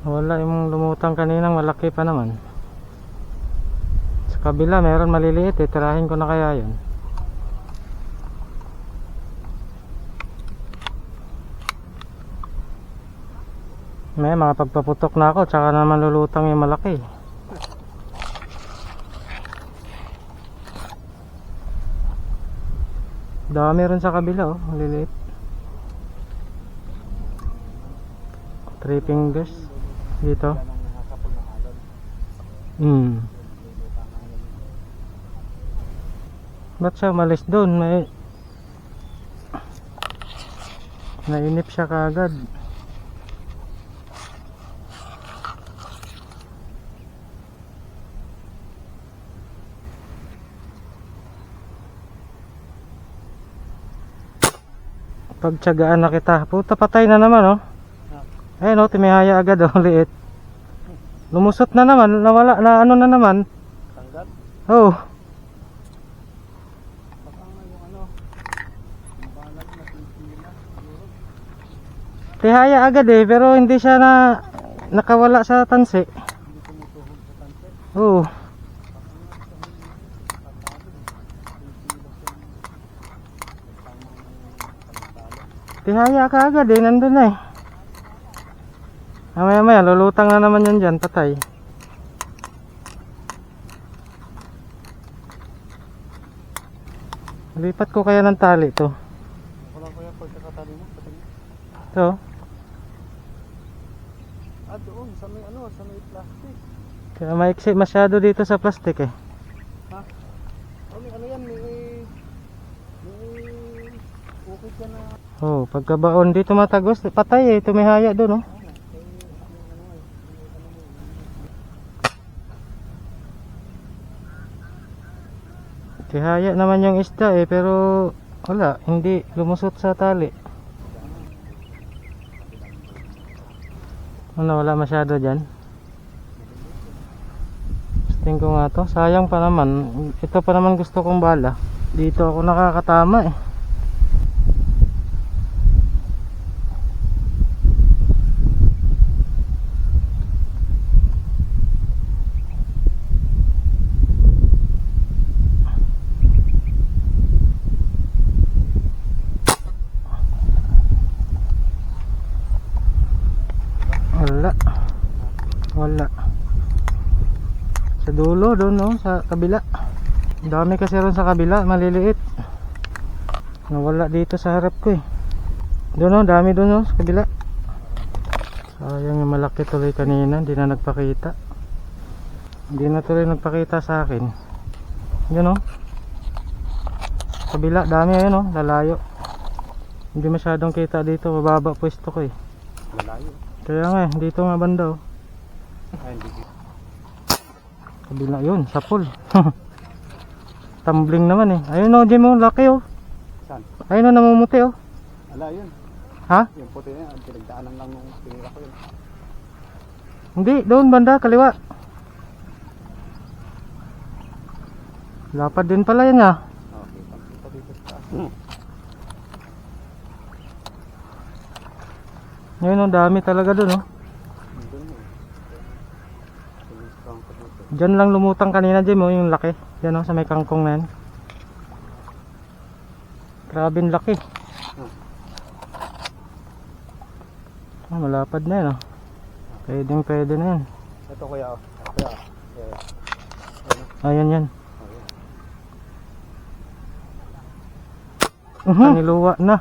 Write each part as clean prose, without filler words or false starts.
Wala yung lumutang kaninang malaki pa naman. Sa kabila meron maliliit eh. Tirahin ko na kaya yun. May mga pagpaputok na ako. Tsaka naman lulutang yung malaki. Dami rin sa kabila oh. Maliliit. 3 fingers dito. Ba't siya umalis doon? Nainip siya kaagad. Pagtsagaan na kita. Puta, patay na naman oh. Ayun oh, timihaya agad oh, liit. Lumusot na naman, nawala na ano na naman. Tanggal? Oh. Baka nga yung ano, yung balag na pinsila, siguro. Tihaya agad eh, pero hindi siya nakawala sa tansi. Hindi tumutuhog sa tanse. Oh. Tihaya ka agad eh, nandun na eh. Maya lulutang na naman yan dyan, patay. Lipat ko kaya ng tali to. Wala ko yan pagkakatali mo, patingin. Ito. Doon, sa may ano, sa may plastic. Kaya maiksi masyado dito sa plastic eh. Ha? Ano yan, may ukit yan na. Oh, pagkabaon dito matagos, patay eh, tumihaya doon oh. Tihaya naman yung isda eh, pero wala, hindi lumusot sa tali. Ano, wala masyado dyan. Testing ko nga to, sayang pa naman. Ito pa naman gusto kong bala. Dito ako nakakatama eh. Wala. Sa dulo doon no, sa kabila. Dami kasi ron sa kabila, maliliit. Nawala dito sa harap ko eh. Doon no, dami doon no, sa kabila. Sayang yung malaki tuloy kanina, hindi na nagpakita. Hindi na tuloy nagpakita sa akin. Yun no. Kabila, dami ayun no, lalayo. Hindi masyadong kita dito, mababa pwesto ko eh. Lalayo. Kaya nga eh, dito nga banda oh. Ay, hindi. Kabila yun, sa pool. Tumbling naman eh. Ayun o, Jim o, laki o. Saan? Ayun o, namumuti o. Ala, yun. Ha? Yung puti na yan, pinagdaanan lang nung pinira ko yun. Hindi, doon banda, kaliwa. Lapad din pala yan ah. Okay, pagkita dito sa taas. Yun o, dami talaga doon o. Diyan lang lumutang kanina Jim o, yung laki. Diyan o, sa may kangkong na yan. Grabing laki. Malapad na yan o. Pwede na yan. Ito kuya o. Ayan yan. Niluwa na.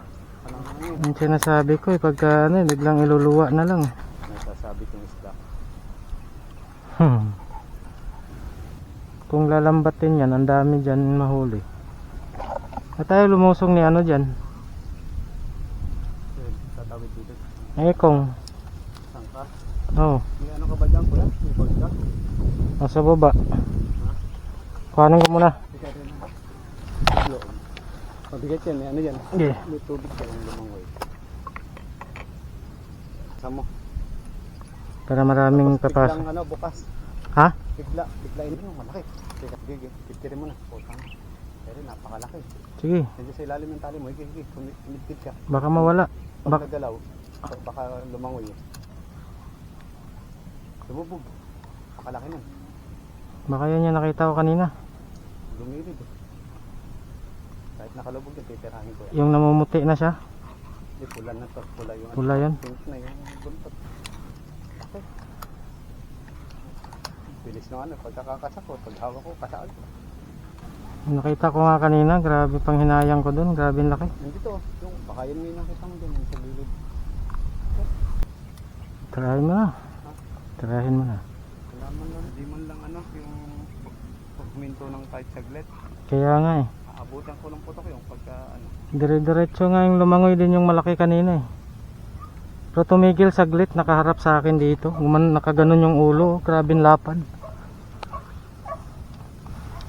Yung sinasabi ko eh, pagka ano, biglang iluluwa na lang. Nasasabi kong isda. Kung lalambatin yan, ang dami dyan mahuli. At tayo lumusong ni ano dyan. Tatawid dito. Ekong. Sangka. Oo. May ano ka ba dyan kuya? May bagda? Nasa baba. Kuhanin ko muna. Ika rin. Mabigat yan, may ano dyan. Okay. May tubig ka lang lumangoy. Samo. Para maraming Biglang papasok. ano, bukas. Ha? Bigla ini mo, malaki. Sige, piptirin mo na. Putang. Pero napakalaki. Sige. Nandiyan sa ilalim ng tali mo, sige, kumipit ka. Baka mawala. Pag nagalaw, baka lumangoy. Lumubog. Nakalaki nun. Baka yan yung nakita ko kanina. Lumilid eh. Kahit nakalubog yun, titirahin ko yan. Yung namumuti na siya. Hindi, pula na to. Pula yung Pula yan. pink na yung buntot. Okay. Bilis na ano, pagkakakasak ko, paghawak ko, kasaan ko. Nakita ko nga kanina, grabe pang hinayang ko dun, grabe ang laki. Nandito, yung baka yun may nakita mo dun, yung sa gilid. Tirahin mo na. Tirahin mo na. Wala man lang, di man lang ano, yung pagminto ng kahit saglit. Kaya nga eh. Aabutan ko ng putok yung pagka ano. Dire-diretso nga yung lumangoy din yung malaki kanina eh. Pero tumigil saglit, nakaharap sa akin dito. Nakaganon yung ulo, grabing lapad.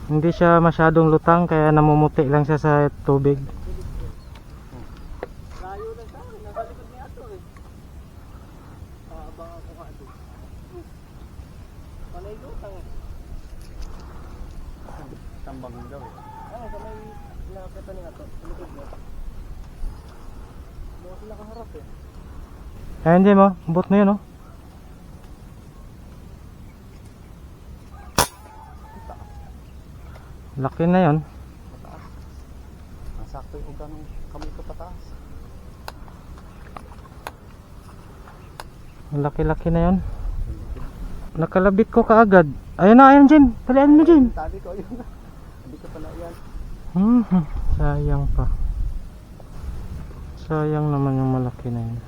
Hindi siya masyadong lutang kaya namumuti lang siya sa tubig. Layo lang sa akin, nasa likod niya ito eh. Abang ako ka ito. Panay lutang eh. Tambang daw eh. Ano, sa may nakakita niya ito, sa likod niya. Mga sila kaharap eh. Ay hindi mo, bot na yun oh. Laki na yun. Pataas. Nasakto yung uga ng kamay ko pataas. Laki-laki na yun. Nakalabit ko kaagad. Ayun na, ayun Jim. Talian mo Jim. Tali ko, ayun na. Hindi ko pala yan. Sayang pa. Sayang naman yung malaki na yun.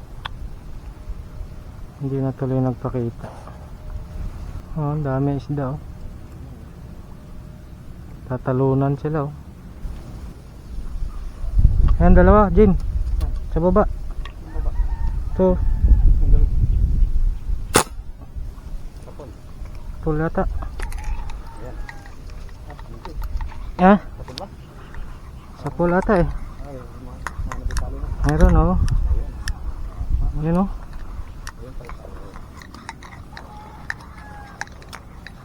Hindi na tuloy nagpakita. Oh, dami isda oh. Tatalunan sila oh. Ayan dalawa, Jin. Sa baba. Ang baba. Ito, Ang galing. Kapon. pool yata. Ayan. Hindi. Ah, Kapon ba? sa pool ata eh. Ay, mga napitalo na. Mayroon oh. Ayun. Yun oh. Ayun pala sa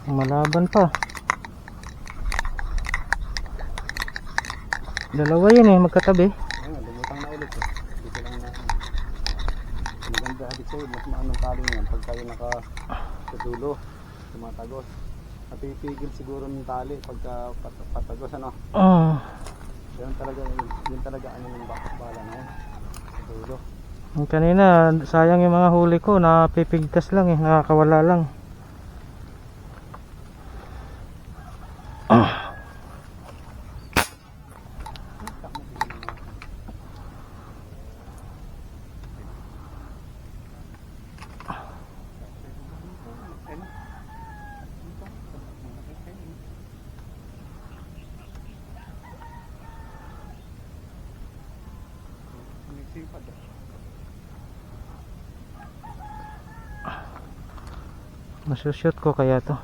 Malaban pa. Dalawa yun eh, magkatabi. ayun, lumutang na ulit eh. Dito lang na maganda habit sa'yo. Mas maanong tali yan pag tayo naka sa dulo. Tumatagos. Napipigil siguro ng tali pagka patagos ano. Yun talaga ano yung bakit bala na yan. Sa dulo. Yung kanina, sayang yung mga huli ko, napipigtas lang eh, nakakawala lang. Masushoot ko kaya to.